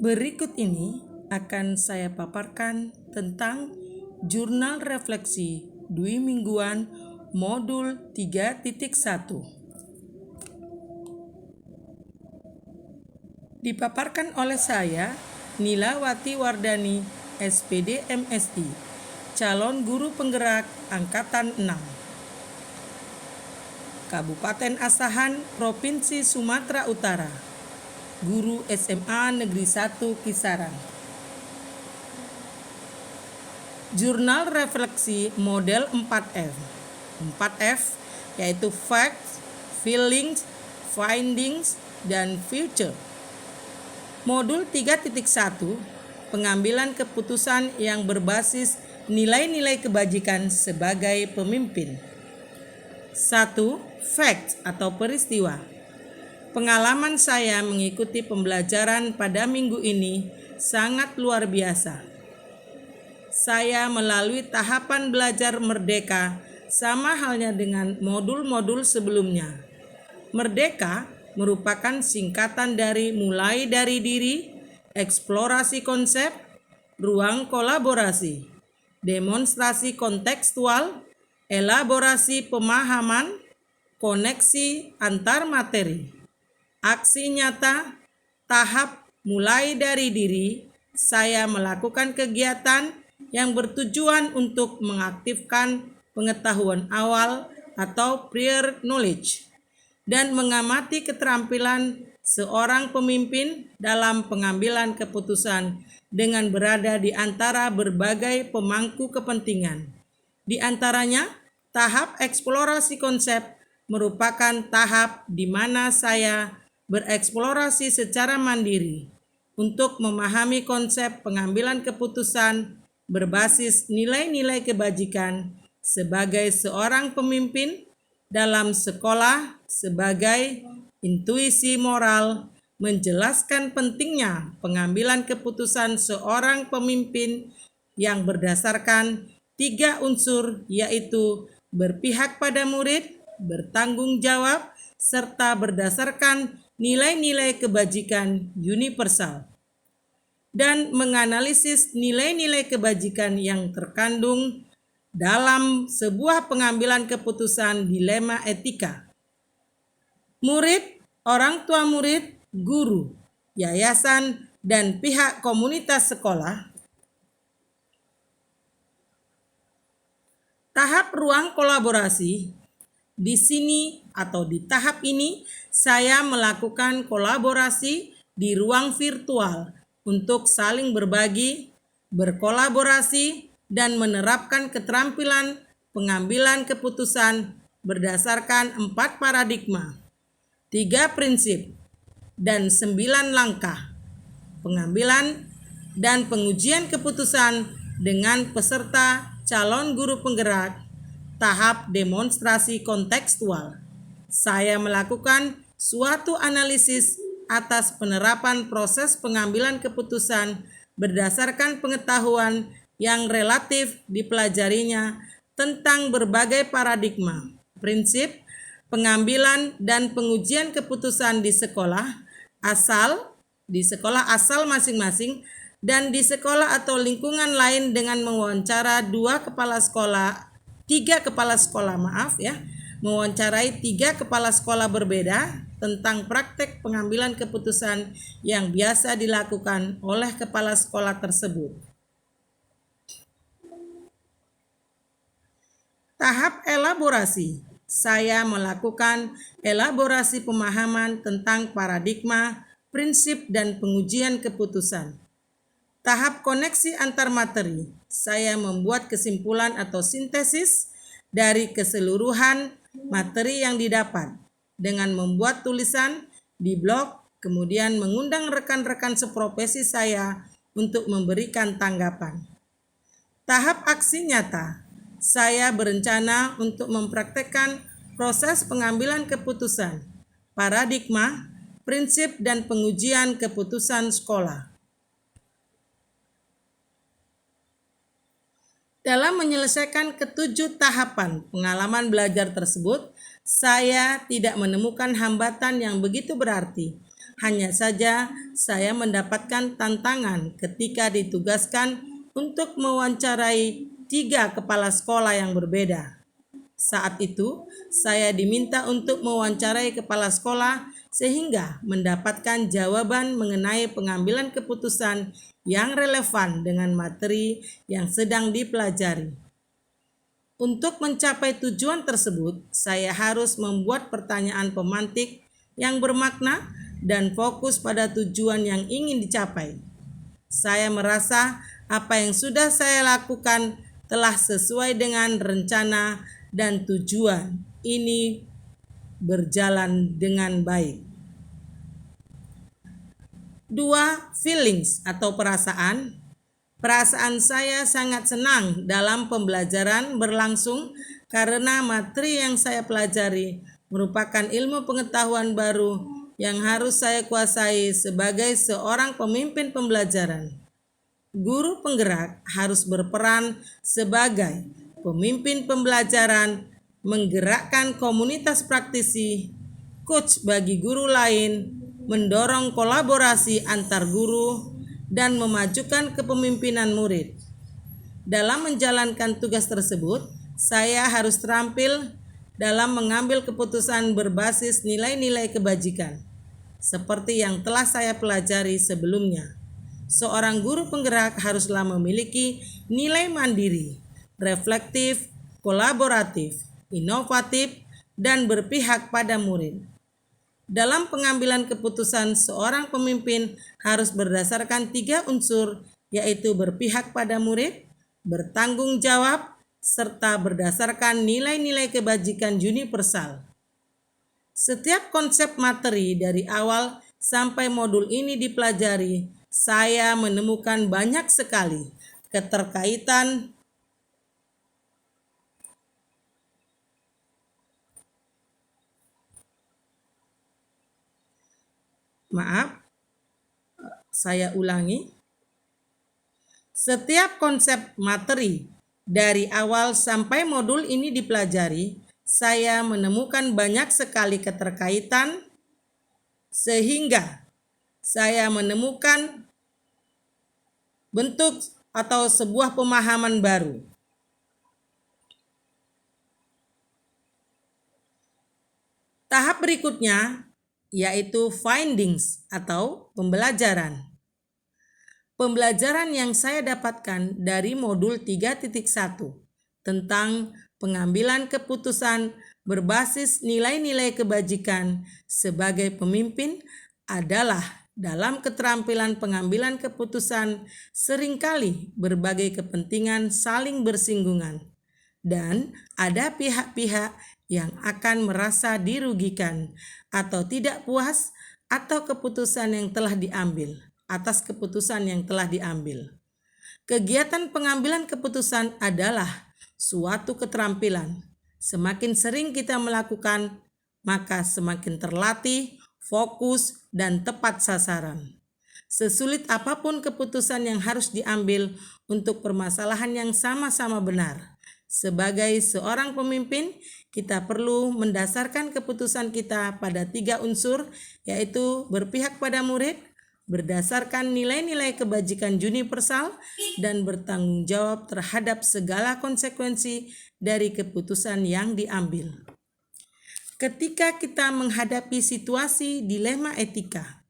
Berikut ini akan saya paparkan tentang Jurnal Refleksi Dwi Mingguan Modul 3.1. Dipaparkan oleh saya, Nilawati Wardani, SPD MSI, calon guru penggerak Angkatan 6. Kabupaten Asahan, Provinsi Sumatera Utara. Guru SMA Negeri 1 Kisaran. Jurnal refleksi model 4F. 4F yaitu facts, feelings, findings, dan future. Modul 3.1 pengambilan keputusan yang berbasis nilai-nilai kebajikan sebagai pemimpin. 1. Facts atau peristiwa. Pengalaman saya mengikuti pembelajaran pada minggu ini sangat luar biasa. Saya melalui tahapan belajar merdeka sama halnya dengan modul-modul sebelumnya. Merdeka merupakan singkatan dari mulai dari diri, eksplorasi konsep, ruang kolaborasi, demonstrasi kontekstual, elaborasi pemahaman, koneksi antar materi. Aksi nyata, tahap mulai dari diri, saya melakukan kegiatan yang bertujuan untuk mengaktifkan pengetahuan awal atau prior knowledge dan mengamati keterampilan seorang pemimpin dalam pengambilan keputusan dengan berada di antara berbagai pemangku kepentingan. Di antaranya, tahap eksplorasi konsep merupakan tahap di mana saya bereksplorasi secara mandiri untuk memahami konsep pengambilan keputusan berbasis nilai-nilai kebajikan sebagai seorang pemimpin dalam sekolah sebagai intuisi moral, menjelaskan pentingnya pengambilan keputusan seorang pemimpin yang berdasarkan 3 unsur, yaitu berpihak pada murid, bertanggung jawab, serta berdasarkan nilai-nilai kebajikan universal, dan menganalisis nilai-nilai kebajikan yang terkandung dalam sebuah pengambilan keputusan dilema etika. Murid, orang tua murid, guru, yayasan, dan pihak komunitas sekolah. Tahap ruang kolaborasi. Di sini atau di tahap ini saya melakukan kolaborasi di ruang virtual untuk saling berbagi, berkolaborasi, dan menerapkan keterampilan pengambilan keputusan berdasarkan 4 paradigma, 3 prinsip, dan 9 langkah pengambilan dan pengujian keputusan dengan peserta calon guru penggerak. Tahap demonstrasi kontekstual. Saya melakukan suatu analisis atas penerapan proses pengambilan keputusan berdasarkan pengetahuan yang relatif dipelajarinya tentang berbagai paradigma, prinsip, pengambilan dan pengujian keputusan di sekolah asal masing-masing, dan di sekolah atau lingkungan lain dengan mewawancara 3 kepala sekolah mewawancarai 3 kepala sekolah berbeda tentang praktek pengambilan keputusan yang biasa dilakukan oleh kepala sekolah tersebut. Tahap elaborasi. Saya melakukan elaborasi pemahaman tentang paradigma, prinsip, dan pengujian keputusan. Tahap koneksi antar materi. Saya membuat kesimpulan atau sintesis dari keseluruhan materi yang didapat dengan membuat tulisan di blog, kemudian mengundang rekan-rekan seprofesi saya untuk memberikan tanggapan. Tahap aksi nyata. Saya berencana untuk mempraktekkan proses pengambilan keputusan, paradigma, prinsip, dan pengujian keputusan sekolah. Dalam menyelesaikan ke-7 tahapan pengalaman belajar tersebut, saya tidak menemukan hambatan yang begitu berarti. Hanya saja saya mendapatkan tantangan ketika ditugaskan untuk mewawancarai 3 kepala sekolah yang berbeda. Saat itu, saya diminta untuk mewawancarai kepala sekolah sehingga mendapatkan jawaban mengenai pengambilan keputusan yang relevan dengan materi yang sedang dipelajari. Untuk mencapai tujuan tersebut, saya harus membuat pertanyaan pemantik yang bermakna dan fokus pada tujuan yang ingin dicapai. Saya merasa apa yang sudah saya lakukan telah sesuai dengan rencana dan tujuan ini berjalan dengan baik. 2. Feelings atau perasaan. Perasaan saya sangat senang dalam pembelajaran berlangsung karena materi yang saya pelajari merupakan ilmu pengetahuan baru yang harus saya kuasai sebagai seorang pemimpin pembelajaran. Guru penggerak harus berperan sebagai pemimpin pembelajaran, menggerakkan komunitas praktisi, coach bagi guru lain, mendorong kolaborasi antar guru, dan memajukan kepemimpinan murid. Dalam menjalankan tugas tersebut, saya harus terampil dalam mengambil keputusan berbasis nilai-nilai kebajikan, seperti yang telah saya pelajari sebelumnya. Seorang guru penggerak haruslah memiliki nilai mandiri, reflektif, kolaboratif, inovatif, dan berpihak pada murid. Dalam pengambilan keputusan, seorang pemimpin harus berdasarkan 3 unsur, yaitu berpihak pada murid, bertanggung jawab, serta berdasarkan nilai-nilai kebajikan universal. Setiap konsep materi dari awal sampai modul ini dipelajari, saya menemukan banyak sekali keterkaitan saya ulangi. Setiap konsep materi dari awal sampai modul ini dipelajari, saya menemukan banyak sekali keterkaitan sehingga saya menemukan bentuk atau sebuah pemahaman baru. Tahap berikutnya yaitu findings atau pembelajaran. Pembelajaran yang saya dapatkan dari modul 3.1 tentang pengambilan keputusan berbasis nilai-nilai kebajikan sebagai pemimpin adalah dalam keterampilan pengambilan keputusan seringkali berbagai kepentingan saling bersinggungan dan ada pihak-pihak yang akan merasa dirugikan atau tidak puas atas keputusan yang telah diambil. Kegiatan pengambilan keputusan adalah suatu keterampilan. Semakin sering kita melakukan, maka semakin terlatih, fokus, dan tepat sasaran. Sesulit apapun keputusan yang harus diambil untuk permasalahan yang sama-sama benar. Sebagai seorang pemimpin, kita perlu mendasarkan keputusan kita pada 3 unsur, yaitu berpihak pada murid, berdasarkan nilai-nilai kebajikan universal, dan bertanggung jawab terhadap segala konsekuensi dari keputusan yang diambil. Ketika kita menghadapi situasi dilema etika,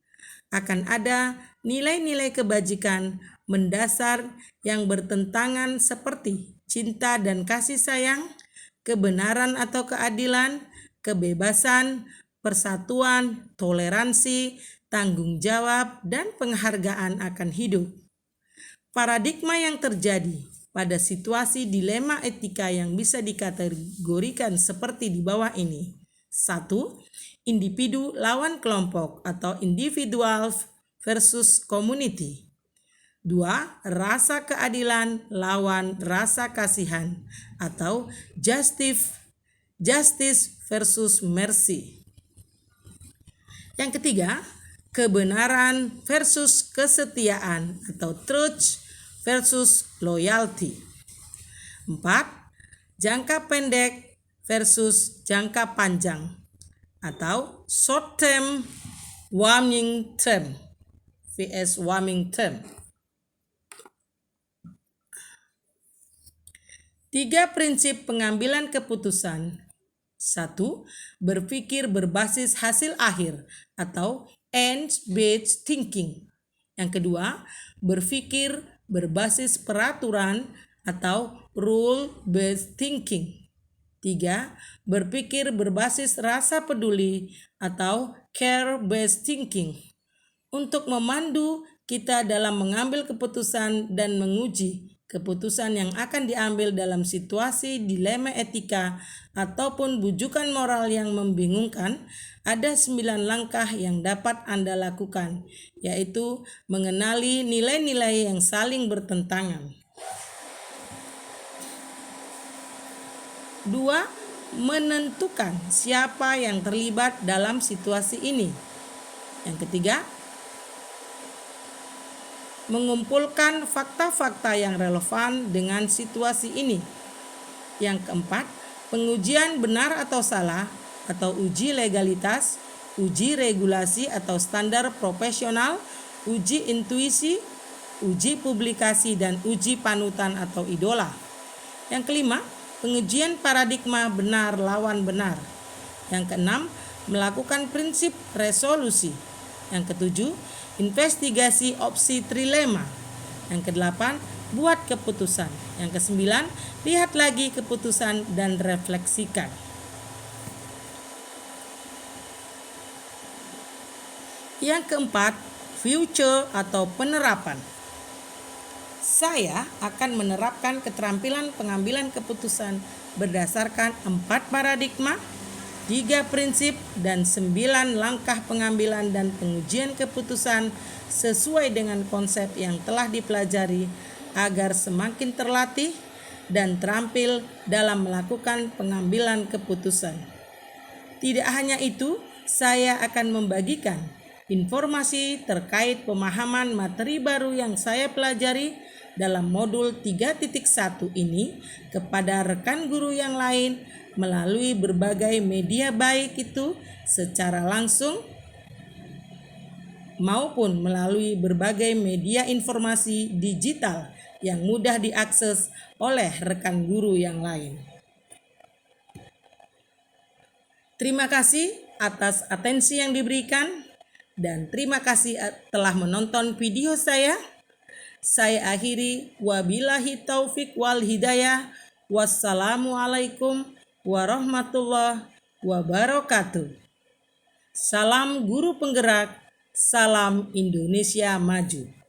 akan ada nilai-nilai kebajikan mendasar yang bertentangan seperti cinta dan kasih sayang, kebenaran atau keadilan, kebebasan, persatuan, toleransi, tanggung jawab, dan penghargaan akan hidup. Paradigma yang terjadi pada situasi dilema etika yang bisa dikategorikan seperti di bawah ini. 1. Individu lawan kelompok atau individual versus community. 2. Rasa keadilan lawan rasa kasihan atau justice versus mercy. Yang ketiga, kebenaran versus kesetiaan atau truth versus loyalty. 4. Jangka pendek versus jangka panjang atau short term warming term vs warming term. 3 prinsip pengambilan keputusan. 1. Berpikir berbasis hasil akhir atau end-based thinking. Yang kedua, berpikir berbasis peraturan atau rule-based thinking. 3. Berpikir berbasis rasa peduli atau care-based thinking. Untuk memandu kita dalam mengambil keputusan dan menguji keputusan yang akan diambil dalam situasi dilema etika ataupun bujukan moral yang membingungkan, ada 9 langkah yang dapat Anda lakukan, yaitu mengenali nilai-nilai yang saling bertentangan. 2. Menentukan siapa yang terlibat dalam situasi ini. Yang ketiga, mengumpulkan fakta-fakta yang relevan dengan situasi ini. Yang keempat, pengujian benar atau salah atau uji legalitas, uji regulasi atau standar profesional, uji intuisi, uji publikasi, dan uji panutan atau idola. Yang kelima, pengujian paradigma benar lawan benar. Yang keenam, melakukan prinsip resolusi. Yang ketujuh, investigasi opsi trilema. Yang kedelapan, buat keputusan. Yang kesembilan, lihat lagi keputusan dan refleksikan. Yang keempat, future atau penerapan. Saya akan menerapkan keterampilan pengambilan keputusan berdasarkan 4 paradigma, 3 prinsip, dan 9 langkah pengambilan dan pengujian keputusan sesuai dengan konsep yang telah dipelajari agar semakin terlatih dan terampil dalam melakukan pengambilan keputusan. Tidak hanya itu, saya akan membagikan informasi terkait pemahaman materi baru yang saya pelajari dalam modul 3.1 ini kepada rekan guru yang lain melalui berbagai media, baik itu secara langsung maupun melalui berbagai media informasi digital yang mudah diakses oleh rekan guru yang lain. Terima kasih atas atensi yang diberikan dan terima kasih telah menonton video saya. Saya akhiri, wabillahi taufik wal hidayah. Wassalamualaikum warahmatullahi wabarakatuh. Salam guru penggerak, salam Indonesia maju.